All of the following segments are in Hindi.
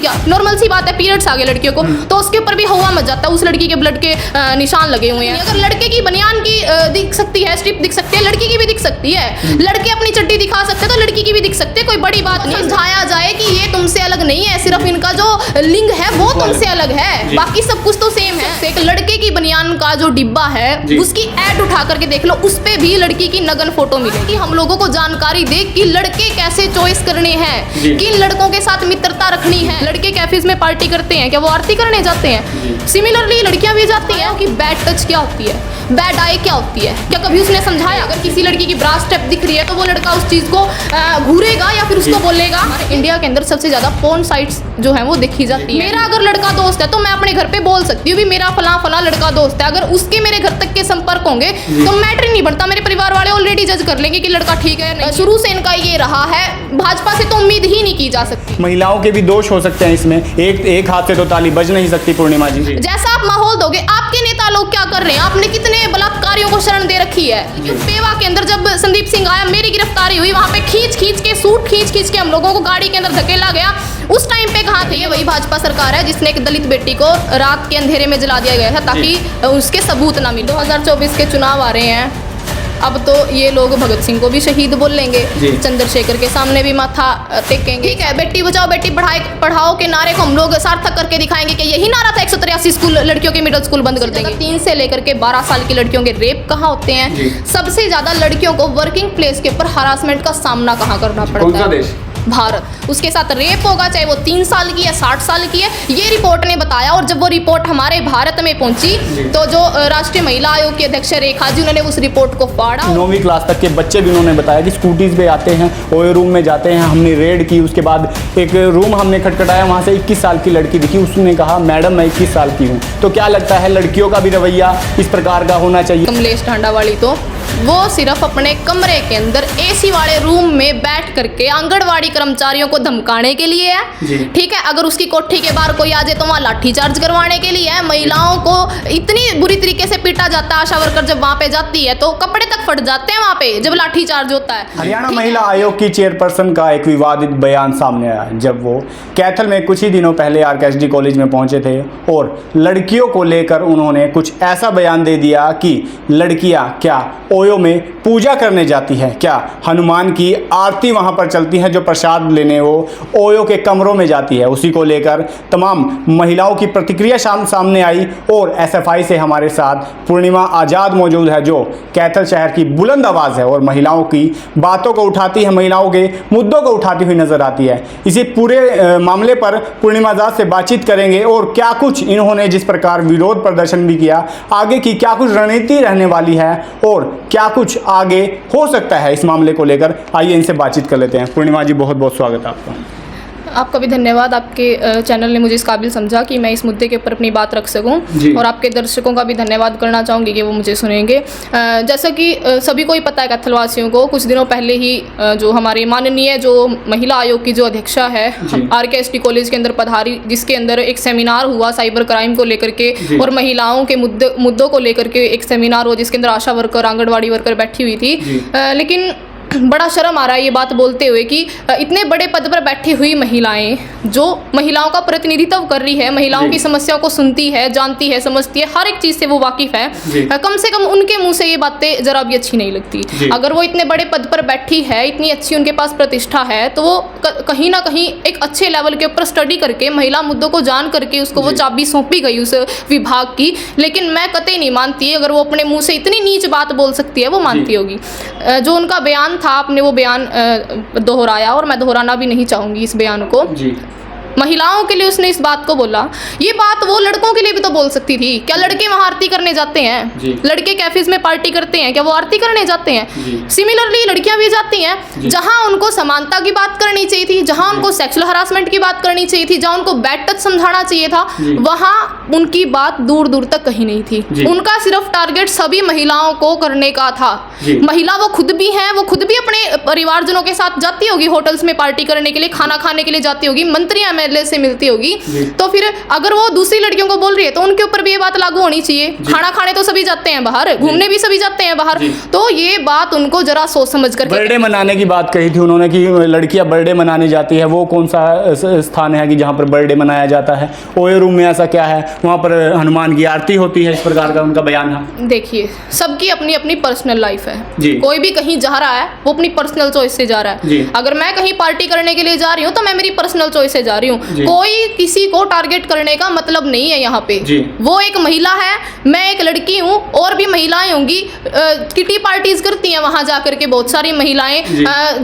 क्या, नॉर्मल सी बात है, पीरियड्स आ गए लड़कियों को तो उसके ऊपर भी हवा मच जाता है, उस लड़की के ब्लड के निशान लगे हुए हैं। अगर लड़के की बनियान की दिख सकती है, स्ट्रिप दिख सकती है, लड़की की भी दिख सकती है। लड़के अपनी चड्डी दिखा सकते हैं तो लड़की की भी दिख सकती है, कोई बड़ी बात नहीं। समझाया जाए कि ये तुमसे अलग नहीं है, सिर्फ इनका जो लिंग है वो तुमसे अलग है, बाकी सब कुछ तो सेम है। एक लड़के की बनियान का जो डिब्बा है उसकी ऐड उठा करके देख लो, उस पे भी लड़की की नग्न फोटो मिलेगी। हम लोगों को जानकारी दे कि लड़के कैसे चॉइस करने हैं, किन लड़कों के साथ मित्रता रखनी है। लड़के कैफेज में पार्टी करते हैं, क्या वो आरती करने जाते हैं? सिमिलरली लड़कियां भी जाती हैं कि बैड टच क्या होती है, बैड आई क्या होती है, क्या कभी उसने समझाया? अगर किसी लड़की की ब्रा स्टेप दिख रही है तो वो लड़का उस चीज को घूरेगा या फिर उसको बोलेगा। इंडिया के अंदर सबसे ज्यादा पोर्न साइट्स जो है वो देखी जाती है। मेरा अगर लड़का दोस्त है तो मैं अपने घर पे बोल सकती हूँ भी मेरा फला लड़का दोस्त है, अगर उसके मेरे घर तक के संपर्क होंगे तो मैटर नहीं बढ़ता, मेरे परिवार वाले ऑलरेडी जज कर लेंगे कि लड़का ठीक है नहीं। शुरू से इनका ये रहा है, भाजपा से तो उम्मीद ही नहीं की जा सकती। महिलाओं के भी दोष हो सकते हैं इसमें, एक हाथ से तो ताली बज नहीं सकती पूर्णिमा जी। जैसा आप माहौल दोगे, आपके नेता लोग क्या कर रहे हैं? आपने कितने बलात्कारियों को शरण दे रखी है। पेवा के अंदर जब संदीप सिंह आया, मेरी गिरफ्तारी हुई, वहां पे खींच के सूट खींच के हम लोगों को गाड़ी के अंदर धकेला गया। उस टाइम पे कहाँ थे? ये वही भाजपा सरकार है जिसने एक दलित बेटी को रात के अंधेरे में जला दिया गया था ताकि उसके सबूत ना मिले। 2024 के चुनाव आ रहे हैं, अब तो ये लोग भगत सिंह को भी शहीद बोल लेंगे, चंद्रशेखर के सामने भी माथा टेकेंगे। ठीक है, बेटी बचाओ बेटी पढ़ाओ के नारे को हम लोग सार्थक करके दिखाएंगे कि यही नारा था। 183 स्कूल लड़कियों के मिडिल स्कूल बंद कर देंगे। 3 से लेकर के 12 साल की लड़कियों के रेप कहाँ होते हैं? सबसे ज्यादा लड़कियों को वर्किंग प्लेस के ऊपर हरासमेंट का सामना कहाँ करना पड़ता है? भारत। उसके साथ रेप होगा, चाहे वो 3 साल की है 60 साल की है, ये रिपोर्ट ने बताया। और जब वो रिपोर्ट हमारे भारत में पहुंची तो जो राष्ट्रीय महिला आयोग की अध्यक्ष रेखा जी, उन्होंने उस रिपोर्ट को फाड़ा। 9वीं क्लास तक के बच्चे भी उन्होंने बताया कि स्कूटीज पे आते हैं, ओए रूम में जाते हैं, हमने रेड की। उसके बाद एक रूम हमने खटखटाया, वहाँ से 21 साल की लड़की दिखी, उसने कहा मैडम मैं 21 साल की हूँ। तो क्या लगता है लड़कियों का भी रवैया इस प्रकार का होना चाहिए? कमलेश ढांडा वाली तो वो सिर्फ अपने कमरे के अंदर एसी वाले रूम में बैठ करके आंगनवाड़ी कर्मचारियों को धमकाने के लिए है। ठीक है, अगर उसकी कोठी के बाहर कोई आ जाए तो वहाँ लाठीचार्ज करवाने के लिए है। महिलाओं को इतनी बुरी तरीके से पीटा जाता है, आशा वर्कर जब वहाँ पे जाती है तो कपड़े तक फट जाते हैं वहाँ पे जब लाठीचार्ज होता है। हरियाणा महिला आयोग की चेयरपर्सन का एक विवादित बयान सामने आया जब वो कैथल में कुछ ही दिनों पहले आरकेएसडी कॉलेज में पहुंचे थे और लड़कियों को लेकर उन्होंने कुछ ऐसा बयान दे दिया कि लड़कियां क्या ओयो में पूजा करने जाती है, क्या हनुमान की आरती वहां पर चलती है, जो प्रसाद लेने वो ओयो के कमरों में जाती है। उसी को लेकर तमाम महिलाओं की प्रतिक्रिया सामने आई और एसएफआई से हमारे साथ पूर्णिमा आज़ाद मौजूद है जो कैथल शहर की बुलंद आवाज़ है और महिलाओं की बातों को उठाती है, महिलाओं के मुद्दों को उठाती हुई नजर आती है। इसी पूरे मामले पर पूर्णिमा आज़ाद से बातचीत करेंगे और क्या कुछ इन्होंने जिस प्रकार विरोध प्रदर्शन भी किया, आगे की क्या कुछ रणनीति रहने वाली है और क्या कुछ आगे हो सकता है इस मामले को लेकर, आइए इनसे बातचीत कर लेते हैं। पूर्णिमा जी बहुत बहुत स्वागत है आपका। आपका भी धन्यवाद, आपके चैनल ने मुझे इस काबिल समझा कि मैं इस मुद्दे के ऊपर अपनी बात रख सकूं और आपके दर्शकों का भी धन्यवाद करना चाहूँगी कि वो मुझे सुनेंगे। जैसा कि सभी को ही पता है कैथलवासियों को, कुछ दिनों पहले ही जो हमारे माननीय जो महिला आयोग की जो अध्यक्षा है आरकेएसडी कॉलेज के अंदर पधारी, जिसके अंदर एक सेमिनार हुआ साइबर क्राइम को लेकर के और महिलाओं के मुद्दों को लेकर के एक सेमिनार हुआ जिसके अंदर आशा वर्कर आंगनवाड़ी वर्कर बैठी हुई थी। लेकिन बड़ा शर्म आ रहा है ये बात बोलते हुए कि इतने बड़े पद पर बैठी हुई महिलाएं जो महिलाओं का प्रतिनिधित्व कर रही है, महिलाओं की समस्याओं को सुनती है, जानती है, समझती है, हर एक चीज़ से वो वाकिफ है, कम से कम उनके मुंह से ये बातें जरा भी अच्छी नहीं लगती। अगर वो इतने बड़े पद पर बैठी है, इतनी अच्छी उनके पास प्रतिष्ठा है, तो वो कहीं ना कहीं एक अच्छे लेवल के ऊपर स्टडी करके महिला मुद्दों को जान करके उसको वो चाबी सौंपी गई उस विभाग की। लेकिन मैं कतई नहीं मानती, अगर वो अपने मुँह से इतनी नीच बात बोल सकती है वो मानती होगी। जो उनका बयान था, आपने वो बयान दोहराया और मैं दोहराना भी नहीं चाहूँगी इस बयान को। महिलाओं के लिए उसने इस बात को बोला, ये बात वो लड़कों के लिए भी तो बोल सकती थी। क्या लड़के वहाँ आरती करने जाते हैं? लड़के कैफेज में पार्टी करते हैं, क्या वो आरती करने जाते हैं? सिमिलरली लड़कियां भी जाती हैं। जहाँ उनको समानता की बात करनी चाहिए थी, जहाँ उनको सेक्सुअल हरासमेंट की बात करनी चाहिए थी, जहाँ उनको बैड टच समझाना चाहिए था, वहाँ उनकी बात दूर दूर तक कहीं नहीं थी। उनका सिर्फ टारगेट सभी महिलाओं को करने का था। महिला वो खुद भी हैं, वो खुद भी अपने परिवारजनों के साथ जाती होगी होटल्स में पार्टी करने के लिए, खाना खाने के लिए जाती होगी, मंत्री एमएलए से मिलती होगी, तो फिर अगर वो दूसरी लड़कियों को बोल रही है तो उनके ऊपर भी ये बात लागू होनी चाहिए। खाना खाने तो सभी जाते हैं बाहर, घूमने भी सभी जाते हैं बाहर, तो ये बात उनको जरा सोच समझ कर। बर्थडे मनाने की बात कही थी उन्होंने कि लड़कियां बर्थडे मनाने जाती है, वो कौन सा स्थान है कि जहाँ पर बर्थडे मनाया जाता है? ओए रूम में ऐसा क्या है? वहाँ पर हनुमान की आरती होती है, इस प्रकार का उनका बयान है। देखिए, सबकी अपनी अपनी पर्सनल लाइफ है, कोई भी कहीं जा रहा है वो अपनी पर्सनल चॉइस से जा रहा है। अगर मैं कहीं पार्टी करने के लिए जा रही हूँ तो मैं मेरी पर्सनल चॉइस से जा रही हूँ, कोई किसी को टारगेट करने का मतलब नहीं है यहाँ पे। वो एक महिला है, मैं एक लड़की हूँ, और भी महिलाएं होंगी, किटी पार्टीज करती हैं वहां जाकर के बहुत सारी महिलाएं,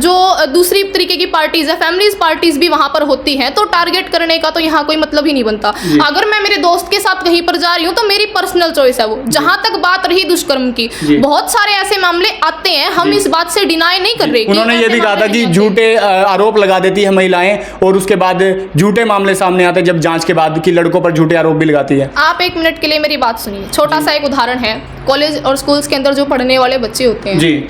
जो दूसरी तरीके की पार्टीज है, फैमिलीज पार्टीज भी वहां पर होती हैं, तो टारगेट करने का तो यहाँ कोई मतलब ही नहीं बनता। अगर मैं मेरे दोस्त के साथ कहीं पर जा रही हूँ तो मेरी पर्सनल चॉइस है वो। जहां तक बात रही दुष्कर्म की, बहुत सारे ऐसे मामले आते हैं, हम इस बात से डिनाई नहीं कर रहे। उन्होंने ये भी कहा था कि झूठे आरोप लगा देती है महिलाएं और उसके बाद झूठे मामले सामने आते हैं जब जांच के बाद कि लड़कों पर झूठे आरोप भी लगाती है। आप एक मिनट के लिए मेरी बात सुनिए। छोटा सा एक उदाहरण है, कॉलेज और स्कूल्स के अंदर जो पढ़ने वाले बच्चे होते हैं जी,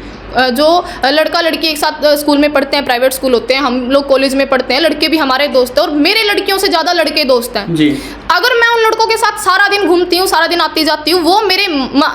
जो लड़का लड़की एक साथ स्कूल में पढ़ते हैं, प्राइवेट स्कूल होते हैं, हम लोग कॉलेज में पढ़ते हैं, लड़के भी हमारे दोस्त हैं और मेरे लड़कियों से ज़्यादा लड़के दोस्त हैं जी। अगर मैं उन लड़कों के साथ सारा दिन घूमती हूँ, सारा दिन आती जाती हूँ, वो मेरे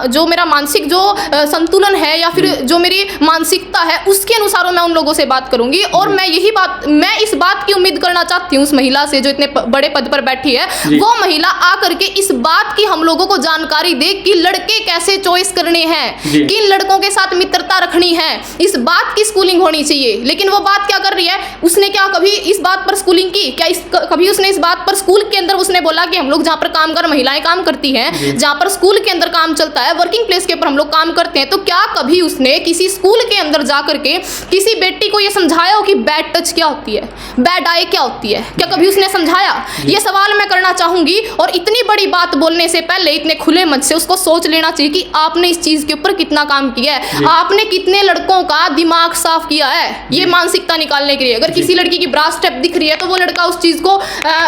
जो मेरा मानसिक जो संतुलन है या फिर जो मेरी मानसिकता है उसके अनुसार मैं उन लोगों से बात करूंगी। और मैं इस बात की उम्मीद करना चाहती हूँ उस महिला से जो इतने बड़े पद पर बैठी है, वो महिला आकर के इस बात की हम लोगों को जानकारी दे कि लड़के कैसे चॉइस करने हैं, किन लड़कों के साथ मित्रता रखनी है, इस बात की स्कूलिंग होनी चाहिए। लेकिन वो बात क्या कर रही है, उसने क्या कभी इस बात पर स्कूलिंग की? क्या कभी उसने इस बात पर स्कूल के अंदर उसने बोला कि हम लोग जहाँ पर कामगार महिलाएं काम करती हैं, जहाँ पर स्कूल के अंदर काम चलता है, वर्किंग प्लेस के ऊपर हम लोग काम करते हैं, तो क्या कभी उसने किसी स्कूल के अंदर जा करके किसी बेटी को ये समझाया हो कि बैड टच क्या होती है, बैड आई क्या होती है? क्या कभी उसने समझाया? ये सवाल मैं करना चाहूंगी। और इतनी बड़ी बात बोलने से पहले इतने खुले मन से उसको सोच लेना चाहिए कि आपने इस चीज के ऊपर कितना काम किया है, आपने कितने लड़कों का दिमाग साफ किया है ये मानसिकता निकालने के लिए। अगर किसी लड़की की ब्रा स्टेप दिख रही है तो वो लड़का उस चीज को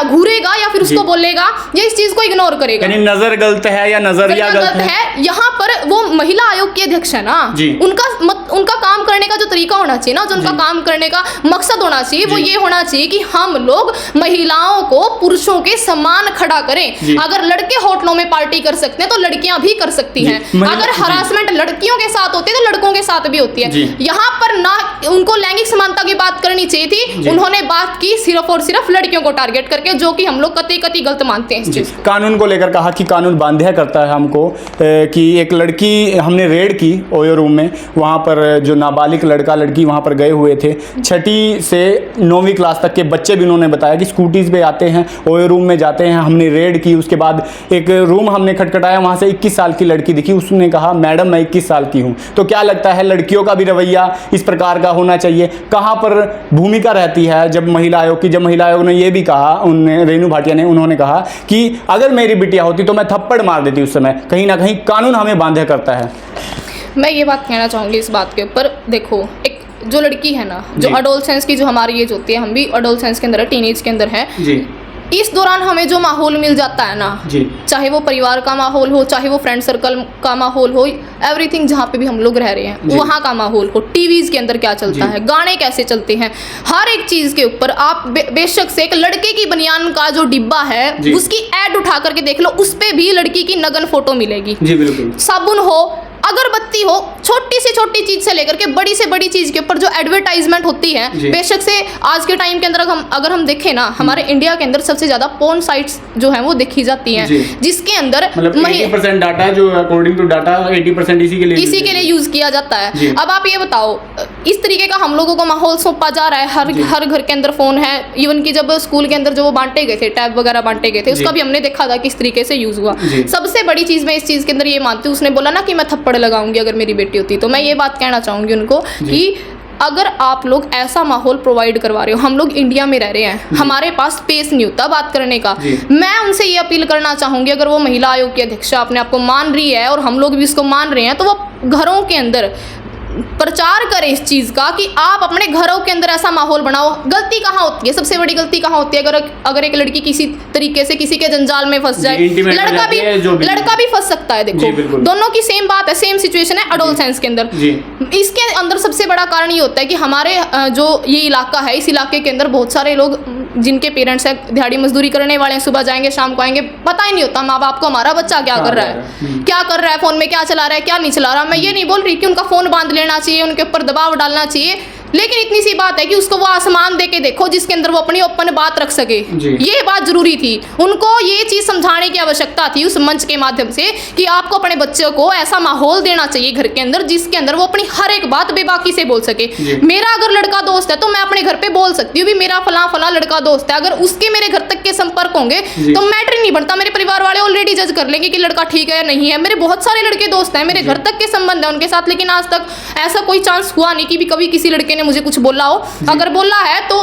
घूरेगा या फिर उसको बोलेगा या इस चीज को इग्नोर करेगा। यानी नजर गलत है या नजरिया गलत है। यहाँ पर वो महिला आयोग के अध्यक्ष है ना, उनका काम करने का जो तरीका होना चाहिए ना, जो उनका काम करने का मकसद होना चाहिए, वो ये होना चाहिए कि हम लोग महिलाओं को पुरुषों के समान खड़ा करें। अगर लड़के होटलों में पार्टी कर सकते हैं तो लड़कियां भी कर सकती हैं। अगर हरासमेंट लड़कियों के साथ होती है तो लड़कों के साथ भी होती है। यहाँ पर ना उनको लैंगिक समानता की बात करनी चाहिए थी, उन्होंने बात की सिर्फ और सिर्फ लड़कियों को टारगेट करके, जो कि हम लोग कतई गलत मानते हैं इस चीज को। कानून को लेकर कहा कि कानून बांध्य करता है हमको, कि एक लड़की हमने रेड की ओयो रूम में, वहाँ पर जो नाबालिग लड़का लड़की वहाँ पर गए हुए थे, 6ठी से 9वीं क्लास तक के बच्चे भी उन्होंने बताया कि स्कूटीज पे आते हैं, ओयो रूम में जाते हैं। हमने रेड की, उसके बाद एक रूम हमने खटखटाया, वहाँ से 21 साल की लड़की दिखी, उसने कहा मैडम मैं 21 साल की हूँ। तो क्या लगता है लड़कियों का भी रवैया इस प्रकार का होना चाहिए? कहाँ पर भूमिका रहती है जब महिला आयोग की? जब महिला आयोग ने यह भी कहा, उन्होंने रेणु भाटिया ने उन्होंने कहा कि अगर मेरी बिटिया होती तो मैं थप्पड़ मार देती उस समय। कहीं ना कहीं कानून हमें बांधे करता है। मैं ये बात कहना चाहूँगी इस बात के ऊपर, देखो एक जो लड़की है ना, जो अडोलसेंस की जो हमारी एज होती है, हम भी अडोलसेंस के अंदर है, टीनेज के अंदर है, इस दौरान हमें जो माहौल मिल जाता है ना, चाहे वो परिवार का माहौल हो, चाहे वो फ्रेंड सर्कल का माहौल हो, एवरीथिंग जहाँ पे भी हम लोग रह रहे हैं वहाँ का माहौल हो, टीवीज के अंदर क्या चलता है, गाने कैसे चलते हैं, हर एक चीज़ के ऊपर आप बेशक से एक लड़के की बनियान का जो डिब्बा है उसकी ऐड उठा करके देख लो, उस पर भी लड़की की नग्न फोटो मिलेगी। साबुन हो, अगरबत्ती हो, छोटी से छोटी चीज से लेकर के बड़ी से बड़ी चीज के ऊपर जो एडवर्टाइजमेंट होती है, बेशक से आज के टाइम के अंदर अगर हम देखें ना, हमारे इंडिया के अंदर सबसे ज्यादा पोर्न साइट्स जो हैं वो देखी जाती हैं, जिसके अंदर मतलब 80% डाटा जो अकॉर्डिंग टू डाटा 80% इसी के लिए यूज किया जाता है। अब आप ये बताओ, इस तरीके का हम लोगों को माहौल सौंपा जा रहा है, हर घर के अंदर फोन है। इवन कि जब स्कूल के अंदर जो वो बांटे गए थे, टैब वगैरह बांटे गए थे, उसका भी हमने देखा था किस तरीके से यूज हुआ। सबसे बड़ी चीज मैं इस चीज के अंदर ये मानती हूँ, उसने बोला ना कि मैं थप्पड़ लगाऊंगी अगर मेरी बेटी होती, तो मैं ये बात कहना चाहूंगी उनको कि अगर आप लोग ऐसा माहौल प्रोवाइड करवा रहे हो, हम लोग इंडिया में रह रहे हैं, हमारे पास स्पेस नहीं होता बात करने का, मैं उनसे ये अपील करना चाहूंगी, अगर वो महिला आयोग की अध्यक्षा अपने आप को मान रही है और हम लोग भी उसको मान रहे हैं, तो वो घरों के अंदर प्रचार करें इस चीज का कि आप अपने घरों के अंदर ऐसा माहौल बनाओ। गलती कहाँ होती है, सबसे बड़ी गलती कहाँ होती है? अगर एक लड़की किसी तरीके से किसी के जंजाल में फंस जाए, लड़का भी फंस सकता है। देखो दोनों की सेम बात है, सेम सिचुएशन है अडोलसेंस के अंदर। इसके अंदर सबसे बड़ा कारण ये होता है कि हमारे जो ये इलाका है, इस इलाके के अंदर बहुत सारे लोग जिनके पेरेंट्स हैं दिहाड़ी मजदूरी करने वाले हैं, सुबह जाएंगे शाम को आएंगे, पता ही नहीं होता माँ बाप को हमारा बच्चा क्या कर रहा है, क्या कर रहा है, फ़ोन में क्या चला रहा है, क्या नहीं चला रहा। मैं ये नहीं बोल रही कि उनका फ़ोन बांध लेना चाहिए, उनके ऊपर दबाव डालना चाहिए, लेकिन इतनी सी बात है कि उसको वो आसमान दे के देखो जिसके अंदर वो अपनी ओपन बात रख सके। ये बात जरूरी थी, उनको ये चीज़ समझाने की आवश्यकता थी उस मंच के माध्यम से कि आपको अपने बच्चों को ऐसा माहौल देना चाहिए घर के अंदर जिसके अंदर वो अपनी हर एक बात बेबाकी से बोल सके। मेरा अगर लड़का दोस्त है तो मैं अपने घर पे बोल सकती हूँ भी मेरा फला फला लड़का दोस्त है, अगर उसके मेरे घर तक के संपर्क होंगे तो मैटर नहीं बनता, मेरे परिवार वाले ऑलरेडी जज कर लेंगे कि लड़का ठीक है या नहीं है। मेरे बहुत सारे लड़के दोस्त हैं, मेरे घर तक के संबंध है उनके साथ, लेकिन आज तक ऐसा कोई चांस हुआ नहीं कि भी कभी किसी लड़के ने मुझे कुछ बोला हो। अगर बोला है तो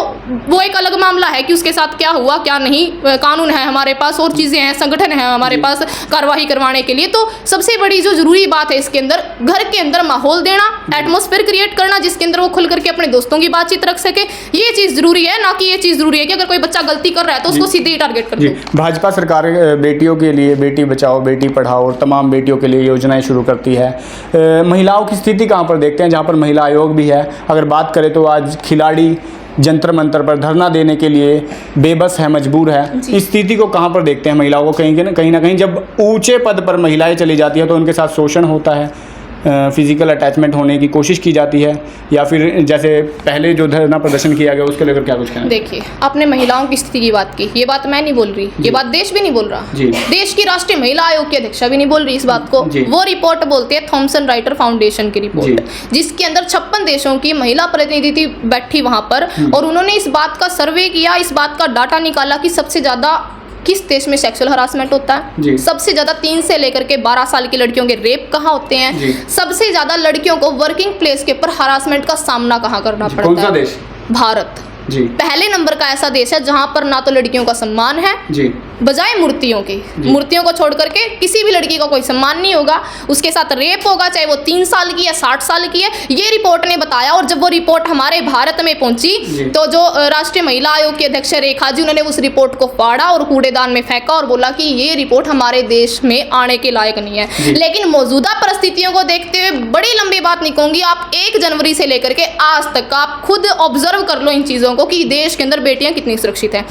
वो एक अलग मामला है कि उसके साथ क्या हुआ क्या नहीं, कानून है हमारे पास और चीज़ें हैं, संगठन है हमारे पास कार्रवाई करवाने के लिए। तो सबसे बड़ी जो जरूरी बात है इसके अंदर, घर के अंदर माहौल देना, एटमॉस्फेयर क्रिएट करना जिसके अंदर वो खुल करके अपने दोस्तों की बातचीत रख सके, ये चीज़ जरूरी है। ना कि ये चीज़ जरूरी है कि अगर कोई बच्चा गलती कर रहा है तो उसको सीधे ही टारगेट कर दो। भाजपा सरकार बेटियों के लिए बेटी बचाओ बेटी पढ़ाओ और तमाम बेटियों के लिए योजनाएं शुरू करती है। महिलाओं की स्थिति कहाँ पर देखते हैं, जहाँ पर महिला आयोग भी है। अगर बात करें तो आज खिलाड़ी जंतर मंतर पर धरना देने के लिए बेबस है, मजबूर है। इस स्थिति को कहाँ पर देखते हैं महिलाओं को? कहीं ना कहीं जब ऊंचे पद पर महिलाएं चली जाती है तो उनके साथ शोषण होता है, फिजिकल अटैचमेंट होने की कोशिश की जाती है, या फिर जैसे पहले जो धरना प्रदर्शन किया गया उसके लेकर क्या कुछ कहना? देखिए, आपने महिलाओं की स्थिति की बात की, ये बात मैं नहीं बोल रही, ये बात देश भी नहीं बोल रहा, देश की राष्ट्रीय महिला आयोग की अध्यक्षा भी नहीं बोल रही इस बात को। वो रिपोर्ट बोलती है थॉमसन राइटर फाउंडेशन की रिपोर्ट, जिसके अंदर 56 देशों की महिला प्रतिनिधि बैठी वहां पर, और उन्होंने इस बात का सर्वे किया, इस बात का डाटा निकाला कि सबसे ज्यादा किस देश में सेक्सुअल हरासमेंट होता है, सबसे ज्यादा 3 से लेकर के 12 साल की लड़कियों के रेप कहाँ होते हैं, सबसे ज्यादा लड़कियों को वर्किंग प्लेस के ऊपर हरासमेंट का सामना कहाँ करना पड़ता है। कौन सा देश? भारत पहले नंबर का ऐसा देश है जहां पर ना तो लड़कियों का सम्मान है, बजाय मूर्तियों की, मूर्तियों को छोड़ करके किसी भी लड़की का कोई सम्मान नहीं होगा, उसके साथ रेप होगा, चाहे वो 3 साल की या 60 साल की है, ये रिपोर्ट ने बताया। और जब वो रिपोर्ट हमारे भारत में पहुंची तो जो राष्ट्रीय महिला आयोग की अध्यक्ष रेखा जी, उन्होंने उस रिपोर्ट को फाड़ा और कूड़ेदान में फेंका और बोला कि ये रिपोर्ट हमारे देश में आने के लायक नहीं है। लेकिन मौजूदा परिस्थितियों को देखते हुए बड़ी लंबी बात नहीं कहूंगी, आप 1 जनवरी से लेकर के आज तक आप खुद ऑब्जर्व कर लो इन चीजों को कि देश के अंदर बेटियां कितनी सुरक्षित हैं।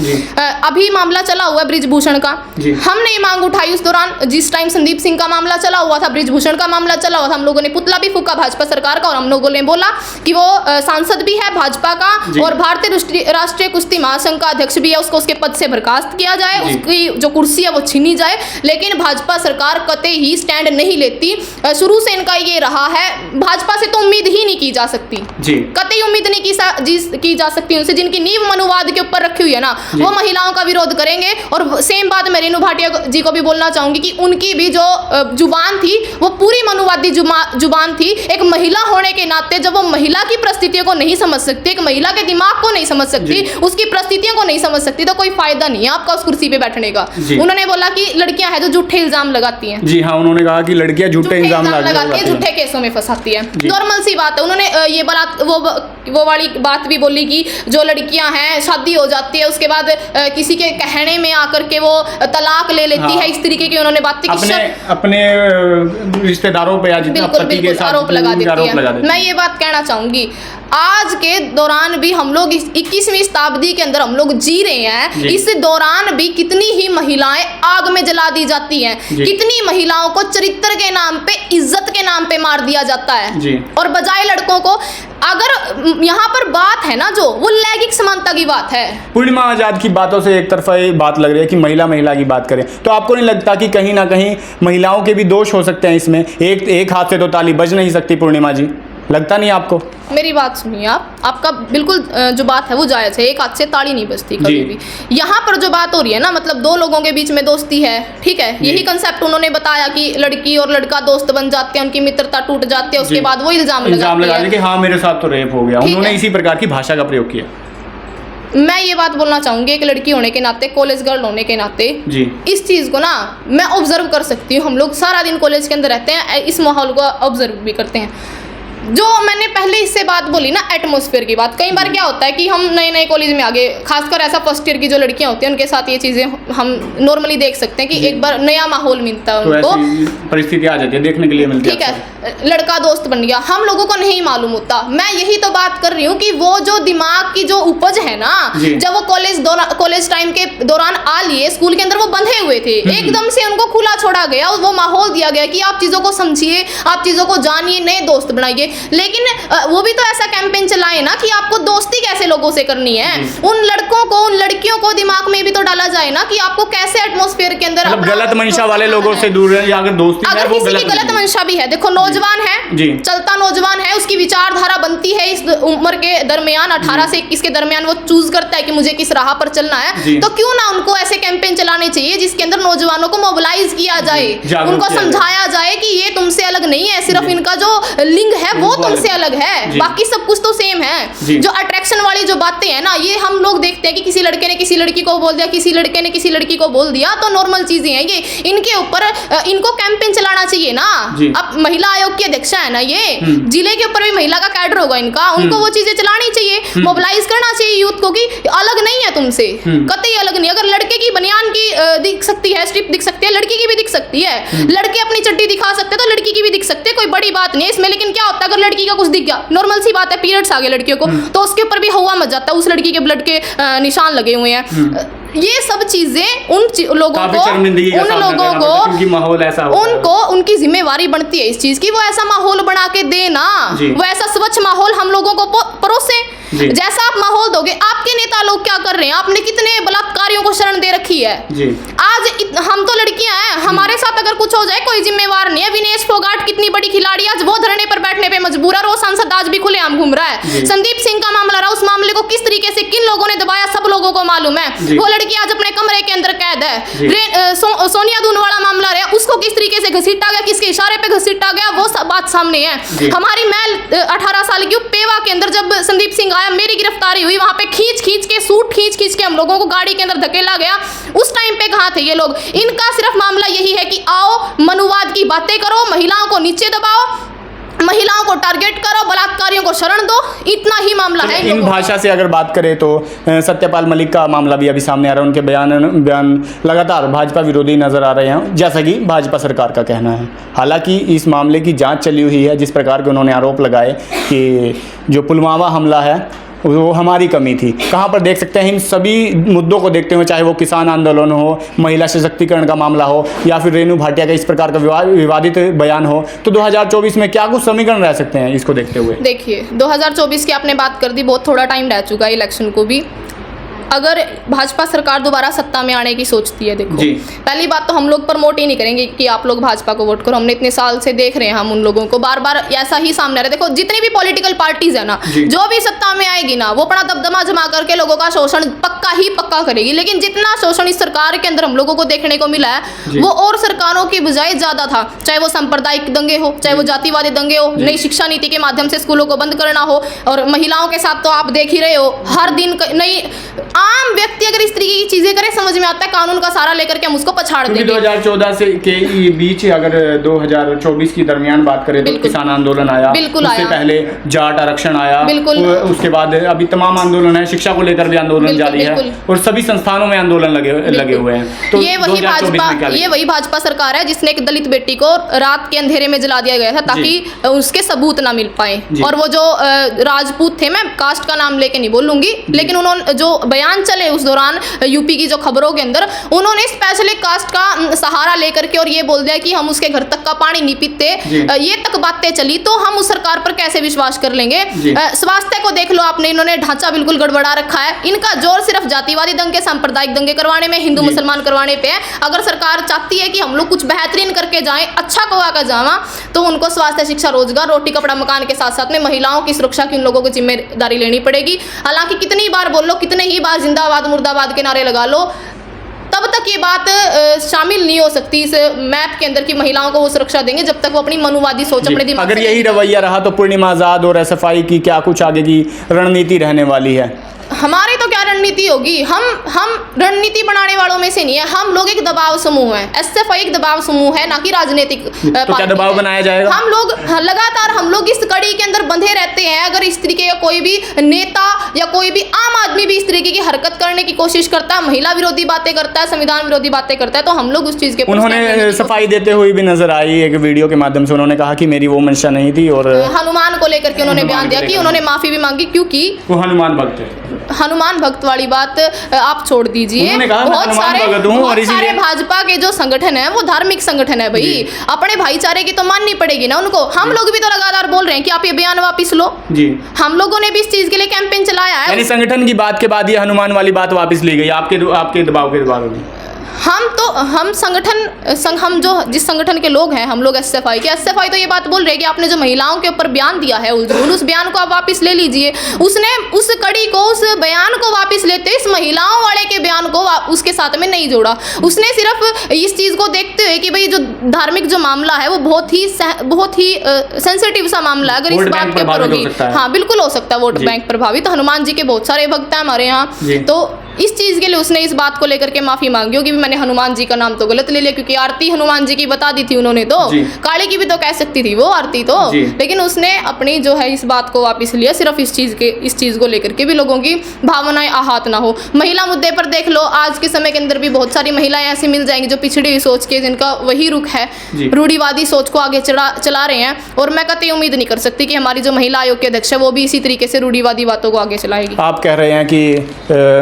अभी मामला चला हुआ है बृजभूषण का, हमने ये मांग उठाई उस दौरान, जिस टाइम संदीप सिंह का मामला चला हुआ था, बृजभूषण का मामला चला हुआ था, हम लोगों ने पुतला भी फूका भाजपा सरकार का, और हम लोगों ने बोला कि वो सांसद भी है भाजपा का और भारतीय राष्ट्रीय कुश्ती महासंघ का अध्यक्ष भी है, उसको उसके पद से बर्खास्त किया जाए, उसकी जो कुर्सी है वो छीनी जाए। लेकिन भाजपा सरकार कतई ही स्टैंड नहीं लेती। शुरू से इनका ये रहा है, भाजपा से तो उम्मीद ही नहीं की जा सकती, कतई उम्मीद नहीं की जा सकती उनसे, जिनकी नींव मनुवाद के ऊपर रखी हुई है ना, वो महिलाओं का विरोध करेंगे। और सेम बात मैं रेणु भाटिया जी को भी बोलना चाहूंगी कि उनकी भी जो जुबान थी वो पूरी मनुवादी जुबान थी। एक महिला होने के नाते जब वो महिला की परिस्थितियों को नहीं समझ सकती, एक महिला के दिमाग को नहीं समझ सकती, उसकी परिस्थितियों को नहीं समझ सकती, तो कोई फायदा नहीं है आपका उस कुर्सी पे बैठने का। उन्होंने बोला कि लड़कियां हैं जो झूठे इल्जाम लगाती हैं। जी हाँ, उन्होंने कहा कि लड़कियां झूठे इल्जाम लगाती हैं, झूठे केसों में फंसाती है, नॉर्मल सी बात है। उन्होंने ये बात वो वाली बात भी बोली कि जो लड़कियां हैं शादी हो जाती है उसके बाद किसी के कहने में आकर के वो तलाक ले लेती है, इस तरीके की उन्होंने बात की, अपने रिश्तेदारों पे बिल्कुल आरोप लगा देती है। मैं ये बात कहना चाहूंगी, आज के दौरान भी हम लोग 21वीं शताब्दी के अंदर हम लोग जी रहे हैं, इस दौरान भी कितनी ही महिलाएं आग में जला दी जाती हैं, कितनी महिलाओं को चरित्र के नाम पे, इज्जत के नाम पे मार दिया जाता है, और बजाय लड़कों को, अगर यहाँ पर बात है ना जो वो लैंगिक समानता की बात है। पूर्णिमा आजाद की बातों से एक तरफा ये बात लग रही है कि महिला की बात करें, तो आपको नहीं लगता कि कहीं ना कहीं महिलाओं के भी दोष हो सकते हैं इसमें? एक हाथ से तो ताली बज नहीं सकती पूर्णिमा जी, लगता नहीं आपको? मेरी बात सुनिए, आपका बिल्कुल जो बात है वो जायज़ है, एक हाथ से ताली नहीं बजती कभी भी। यहाँ पर जो बात हो रही है ना, मतलब 2 लोगों के बीच में दोस्ती है, ठीक है, यही कंसेप्ट उन्होंने बताया कि लड़की और लड़का दोस्त बन जाते हैं, उनकी मित्रता टूट जाती है, उसके बाद वो इल्जाम लगाते हैं कि हाँ मेरे साथ तो रेप हो गया। उन्होंने इसी प्रकार की भाषा का प्रयोग किया। मैं ये बात बोलना चाहूंगी, एक लड़की होने के नाते, कॉलेज गर्ल होने के नाते, इस चीज़ को ना मैं ऑब्जर्व कर सकती हूँ। हम लोग सारा दिन कॉलेज के अंदर रहते हैं, इस माहौल को ऑब्जर्व भी करते हैं। जो मैंने पहले इससे बात बोली ना, एटमॉस्फेयर की बात, कई बार क्या होता है कि हम नए नए कॉलेज में आगे, खासकर ऐसा फर्स्ट ईयर की जो लड़कियां होती हैं उनके साथ ये चीज़ें हम नॉर्मली देख सकते हैं कि एक बार नया माहौल मिलता है उनको, तो परिस्थिति आ जाती है, देखने के लिए मिलती है। ठीक है, लड़का दोस्त बन गया, हम लोगों को नहीं मालूम होता। मैं यही तो बात कर रही हूँ कि वो जो दिमाग की जो उपज है ना, जब वो कॉलेज टाइम के दौरान आ लिए, स्कूल के अंदर वो बंधे हुए थे, एकदम से उनको खुला छोड़ा गया, वो माहौल दिया गया कि आप चीज़ों को समझिए, आप चीज़ों को जानिए, नए दोस्त बनाइए। लेकिन वो भी तो ऐसा कैंपेन चलाए ना कि आपको दोस्ती कैसे लोगों से करनी है, उन लड़कों को, उन लड़कियों को दिमाग में भी तो डाला जाए ना कि आपको कैसे एटमॉस्फेयर के अंदर गलत मंशा वाले लोगों से दूर रहे, या अगर दोस्ती है वो किसी की गलत मंशा भी है, देखो नौजवान है, चलता नौजवान है, उसकी विचारधारा बनती है इस उम्र के दरमियान, 18 से 21 के दरमियान वो चूज करता है कि मुझे किस राह पर चलना है, तो क्यों ना उनको ऐसे कैंपेन चलाने चाहिए जिसके अंदर नौजवानों को मोबिलाइज किया जाए, उनको समझाया जाए कि ये तुमसे अलग नहीं है, सिर्फ इनका जो लिंग है वो तुमसे अलग है, बाकी सब कुछ तो सेम है। जो अट्रैक्शन वाली जो बातें हैं ना, ये हम लोग देखते हैं कि किसी लड़के ने किसी लड़की को बोल दिया, किसी लड़के ने किसी लड़की को बोल दिया, तो नॉर्मल चीजें हैं ये, इनके ऊपर इनको कैंपेन चलाना चाहिए ना। अब महिला आयोग की अध्यक्षा है ना ये, जिले के ऊपर भी महिला का कैडर होगा इनका, उनको वो चीजें चलानी चाहिए, मोबिलाइज करना चाहिए यूथ को कि अलग नहीं है तुमसे, कतई अलग नहीं। अगर लड़के की बनियान की दिख सकती है, स्ट्रिप दिख सकती है, लड़की की भी दिख सकती है, लड़के अपनी चड्डी दिखा सकते हैं तो लड़की की भी दिख सकती है, कोई बड़ी बात नहीं है इसमें। लेकिन क्या होता है अगर लड़की का कुछ दिख गया, नॉर्मल सी बात है, पीरियड्स आ गए लड़कियों को, तो उसके ऊपर भी हवा मच जाता है, उस लड़की के ब्लड के निशान लगे हुए हैं। ये सब चीजें उन लोगों को माहौल ऐसा उनको उनकी जिम्मेवारी बनती है इस चीज की, वो ऐसा माहौल बना के देना, वो ऐसा स्वच्छ माहौल हम लोगों को परोसे। जैसा आप माहौल दोगे, आपके नेता लोग क्या कर रहे हैं, आपने कितने बलात्कारियों को शरण दे रखी है। आज हम तो लड़कियां हैं, हमारे साथ अगर कुछ हो जाए कोई जिम्मेवार नहीं है। विनेश फोगाट कितनी बड़ी खिलाड़ी, आज वो धरने पर बैठने पे मजबूर है, वो सांसद आज भी खुलेआम घूम रहा है। संदीप सिंह का मामला रहा, उस मामले को किस तरीके से किन लोगों ने दबाया सब लोगों को मालूम है। वो लड़की आज अपने कमरे के अंदर कैद है। सोनिया दूनवाला मामला रहा, उसको किस तरीके से घसीटा गया, किसके इशारे पे घसीटा गया, वो सब बात सामने है। हमारी मैं 18 साल की पेवा के अंदर जब संदीप सिंह आया, मेरी गिरफ्तारी हुई, वहां पे खींच के सूट खींच के हम लोगों को गाड़ी के अंदर धकेला गया। उस टाइम पे कहां थे ये लोग? इनका सिर्फ मामला यही है कि आओ मनुवाद की बातें करो, महिलाओं को नीचे दबाओ, महिलाओं को टारगेट करो, बलात्कारियों को शरण दो, इतना ही मामला है। इन भाषा से अगर बात करें तो सत्यपाल मलिक का मामला भी अभी सामने आ रहा है, उनके बयान लगातार भाजपा विरोधी नजर आ रहे हैं, जैसा कि भाजपा सरकार का कहना है। हालांकि इस मामले की जांच चली हुई है, जिस प्रकार के उन्होंने आरोप लगाए कि जो पुलवामा हमला है वो हमारी कमी थी। कहाँ पर देख सकते हैं इन सभी मुद्दों को देखते हुए, चाहे वो किसान आंदोलन हो, महिला सशक्तिकरण का मामला हो, या फिर रेणु भाटिया का इस प्रकार का विवादित बयान हो, तो 2024 में क्या कुछ समीकरण रह सकते हैं इसको देखते हुए? देखिए 2024 की आपने बात कर दी, बहुत थोड़ा टाइम रह चुका है इलेक्शन को भी। अगर भाजपा सरकार दोबारा सत्ता में आने की सोचती है, देखो पहली बात तो हम लोग प्रमोट ही नहीं करेंगे कि आप लोग भाजपा को वोट करो, हमने इतने साल से देख रहे हैं, हम उन लोगों को बार बार ऐसा ही सामने आ रहा है। देखो जितनी भी पॉलिटिकल पार्टीज है ना, जो भी सत्ता में आएगी ना, वो अपना दबदबा जमा करके लोगों का शोषण पक्का करेगी। लेकिन जितना शोषण इस सरकार के अंदर हम लोगों को देखने को मिला है, वो और सरकारों की बजाय ज्यादा था। चाहे वो सांप्रदायिक दंगे हो, चाहे वो जातिवादी दंगे हो, नई शिक्षा नीति के माध्यम से स्कूलों को बंद करना हो, और महिलाओं के साथ तो आप देख ही रहे हो, हर दिन नई आम व्यक्ति अगर इस तरीके की चीजें करे, समझ में आता है कानून का सहारा लेकर के हम उसको पछाड़ देंगे। 2014 से के बीच अगर 2024 की दरमियान बात करें तो किसान आंदोलन आया, उससे पहले जाट आरक्षण आया, उसके बाद अभी तमाम आंदोलन है, शिक्षा को लेकर भी आंदोलन जारी है, और सभी संस्थानों में आंदोलन लगे हुए हैं। तो ये वही भाजपा सरकार है जिसने एक दलित बेटी को रात के अंधेरे में जला दिया गया था ताकि उसके सबूत ना मिल पाए। और वो जो राजपूत थे, मैं कास्ट का नाम लेके नहीं बोलूंगी, लेकिन उन्होंने जो बयान चले उस दौरान यूपी की जो खबरों के अंदर, उन्होंने स्पेशली कास्ट का सहारा लेकर के और ये बोल दिया कि हम उसके घर तक का पानी नहीं पीते, ये तक बातें चली, तो हम उस सरकार पर कैसे विश्वास कर लेंगे। स्वास्थ्य को देख लो आपने, इन्होंने ढांचा बिल्कुल गड़बड़ा रखा है। इनका जोर सिर्फ जातिवादी दंगे, सांप्रदायिक दंगे करवाने में, हिंदू मुसलमान करवाने पे है। अगर सरकार चाहती है कि हम लोग कुछ बेहतरीन करके जाएं, अच्छा कवा का जावा, तो उनको स्वास्थ्य, शिक्षा, रोजगार, रोटी कपड़ा मकान के साथ साथ में महिलाओं की सुरक्षा की उन लोगों को जिम्मेदारी लेनी पड़ेगी। हालांकि कितनी बार बोल लो, कितने ही बार जिंदाबाद मुर्दाबाद के नारे लगा लो, तब तक ये बात शामिल नहीं हो सकती इस मैप के अंदर कि महिलाओं को वो सुरक्षा देंगे, जब तक वो अपनी मनुवादी सोच अपने दिमाग। अगर यही रवैया रहा तो पूर्णिमा आजाद और एसएफआई की क्या कुछ आगे की रणनीति रहने वाली है? हमारी तो क्या रणनीति होगी। हम रणनीति बनाने वालों में से नहीं है, हम लोग एक दबाव समूह है। एसएफआई एक दबाव समूह है, ना कि राजनीतिक तो क्या दबाव बनाया जाएगा? हम लोग लगातार हम लोग इस कड़ी के अंदर बंधे रहते हैं। अगर इस तरीके का कोई भी नेता या कोई भी आम आदमी भी इस तरीके की हरकत करने की कोशिश करता है, महिला विरोधी बातें करता है, संविधान विरोधी बातें करता है, तो हम लोग उस चीज के उन्होंने सफाई देते हुए भी नजर आई एक वीडियो के माध्यम से। उन्होंने कहा कि मेरी वो मंशा नहीं थी और हनुमान को लेकर के उन्होंने बयान दिया कि उन्होंने माफी भी मांगी, क्योंकि वो हनुमान भक्त है। हनुमान भक्त वाली बात आप छोड़ दीजिए। बहुत सारे भाजपा के जो संगठन है वो धार्मिक संगठन है भाई, अपने भाईचारे की तो माननी पड़ेगी ना उनको। हम लोग भी तो लगातार बोल रहे हैं कि आप ये बयान वापस लो जी। हम लोगों ने भी इस चीज के लिए कैंपेन चलाया है। यानी संगठन की बात के बाद ये हनुमान वाली बात वापस ली गई आपके दबाव के बाद में। हम जो जिस संगठन के लोग हैं, हम लोग एसएफआई तो ये बात बोल रहे हैं कि आपने जो महिलाओं के ऊपर बयान दिया है उस बयान को आप वापस ले लीजिए। उसने उस कड़ी को, उस बयान को वापस लेते इस महिलाओं वाले के बयान को उसके साथ में नहीं जोड़ा। उसने सिर्फ इस चीज को देखते हुए कि भाई जो धार्मिक जो मामला है वो बहुत ही सेंसिटिव सा मामला है, अगर इस बात के ऊपर होगी, हाँ बिल्कुल हो सकता है वोट बैंक प्रभावित। तो हनुमान जी के बहुत सारे भक्त हैं हमारे यहाँ, तो इस चीज के लिए उसने इस बात को लेकर के माफी मांगी होगी। मैंने हनुमान जी का नाम तो गलत ले लिया, क्योंकि आरती हनुमान जी की बता दी थी उन्होंने, तो काली की भी तो कह सकती थी वो आरती तो, लेकिन उसने अपनी जो है इस बात को वापस लिया, सिर्फ इस चीज को लेकर के भी लोगों की भावनाएं आहत ना हो। महिला मुद्दे पर देख लो, आज के समय के अंदर भी बहुत सारी महिलाएं ऐसी मिल जाएंगी जो पिछड़ी हुई सोच के, जिनका वही रुख है, रूढ़िवादी सोच को आगे चला रहे हैं। और मैं कतई उम्मीद नहीं कर सकती कि हमारी जो महिला आयोग की अध्यक्ष है वो भी इसी तरीके से रूढ़िवादी बातों को आगे चलाएगी। आप कह रहे हैं कि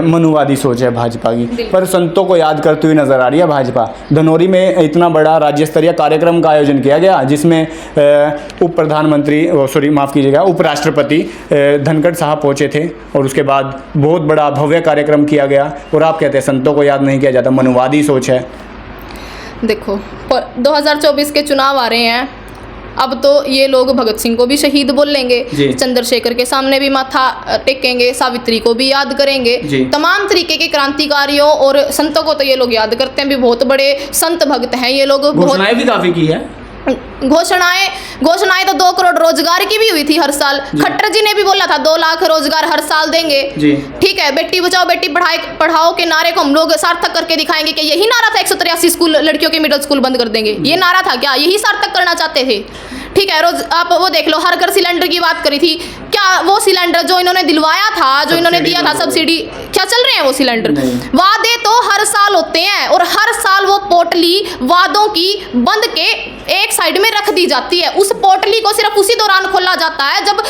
मनुवादी सोच है भाजपा की, पर संतों को याद करती हुई नजर आ रही है भाजपा। धनौरी में इतना बड़ा राज्य स्तरीय कार्यक्रम का आयोजन किया गया, जिसमें उपराष्ट्रपति धनखड़ साहब पहुंचे थे, और उसके बाद बहुत बड़ा भव्य कार्यक्रम किया गया। और आप कहते हैं संतों को याद नहीं किया जाता, मनुवादी सोच है। देखो 2024 के चुनाव आ रहे हैं, अब तो ये लोग भगत सिंह को भी शहीद बोल लेंगे, चंद्रशेखर के सामने भी माथा टेकेंगे, सावित्री को भी याद करेंगे, तमाम तरीके के क्रांतिकारियों और संतों को तो ये लोग याद करते हैं, भी बहुत बड़े संत भक्त हैं ये लोग। घोषणाएं भी काफी की है, घोषणाएं तो 2 करोड़ रोजगार की भी हुई थी हर साल। खट्टर जी ने भी बोला था 2 लाख रोजगार हर साल देंगे, ठीक है। बेटी बचाओ बेटी पढ़ाओ के नारे को हम लोग सार्थक करके दिखाएंगे कि यही नारा था 183 स्कूल लड़कियों के मिडिल स्कूल बंद कर देंगे, ये नारा था क्या? यही सार्थक करना चाहते थे, ठीक है। रोज आप वो देख लो, हर घर सिलेंडर की बात करी थी, क्या वो सिलेंडर जो इन्होंने दिलवाया था, जो इन्होंने दिया था सब्सिडी, क्या चल रहे हैं वो सिलेंडर? वादे तो हर साल होते हैं और हर साल वो पोटली वादों की बंद के एक साइड में रख दी जाती है। उस पोटली को सिर्फ उसी दौरान खोला जाता है जब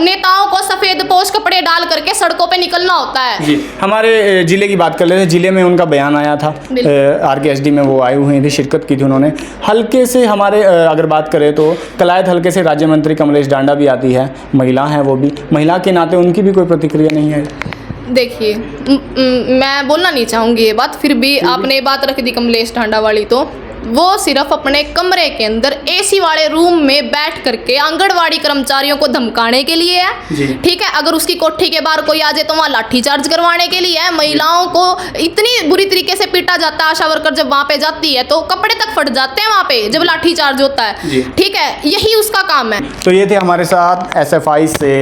नेताओं को सफेद पोश कपड़े डाल करके सड़कों पे निकलना होता है। जी, हमारे जिले की बात कर लेते हैं। जिले में उनका बयान आया था, RKSD में वो आए हुए थे, शिरकत की थी उन्होंने। हल्के से हमारे अगर बात करें तो कलायत हल्के से राज्य मंत्री कमलेश डांडा भी आती है, महिला हैं वो भी, महिला के नाते उनकी भी कोई प्रतिक्रिया नहीं है। देखिए मैं बोलना नहीं चाहूँगी ये बात, फिर भी आपने ये बात रख दी कमलेश डांडा वाली, तो वो सिर्फ अपने कमरे के अंदर AC वाले रूम में बैठ करके आंगनवाड़ी कर्मचारियों को धमकाने के लिए है, ठीक है। अगर उसकी कोठी के बाहर कोई आ जाए तो वहाँ लाठीचार्ज करवाने के लिए है। महिलाओं को इतनी बुरी तरीके से पीटा जाता है, आशा वर्कर जब वहाँ पे जाती है तो कपड़े तक फट जाते हैं वहाँ पे जब लाठीचार्ज होता है, ठीक है। यही उसका काम है। तो ये थे हमारे साथ SFI से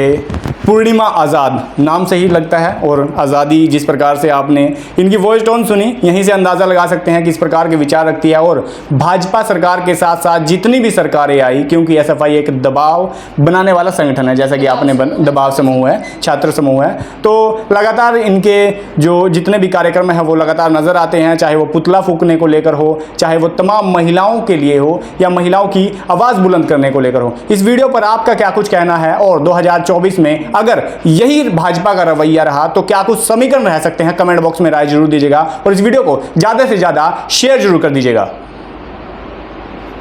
पूर्णिमा आज़ाद, नाम से ही लगता है, और आज़ादी जिस प्रकार से आपने इनकी वॉइस टोन सुनी, यहीं से अंदाज़ा लगा सकते हैं किस प्रकार के विचार रखती है। और भाजपा सरकार के साथ साथ जितनी भी सरकारें आई, क्योंकि SFI एक दबाव बनाने वाला संगठन है, जैसा कि आपने दबाव समूह है, छात्र समूह है, तो लगातार इनके जो जितने भी कार्यक्रम हैं वो लगातार नज़र आते हैं, चाहे वो पुतला फूकने को लेकर हो, चाहे वो तमाम महिलाओं के लिए हो, या महिलाओं की आवाज़ बुलंद करने को लेकर हो। इस वीडियो पर आपका क्या कुछ कहना है, और 2024 में अगर यही भाजपा का रवैया रहा तो क्या कुछ समीकरण रह सकते हैं? कमेंट बॉक्स में राय जरूर दीजिएगा, और इस वीडियो को ज़्यादा से ज़्यादा शेयर जरूर कर दीजिएगा।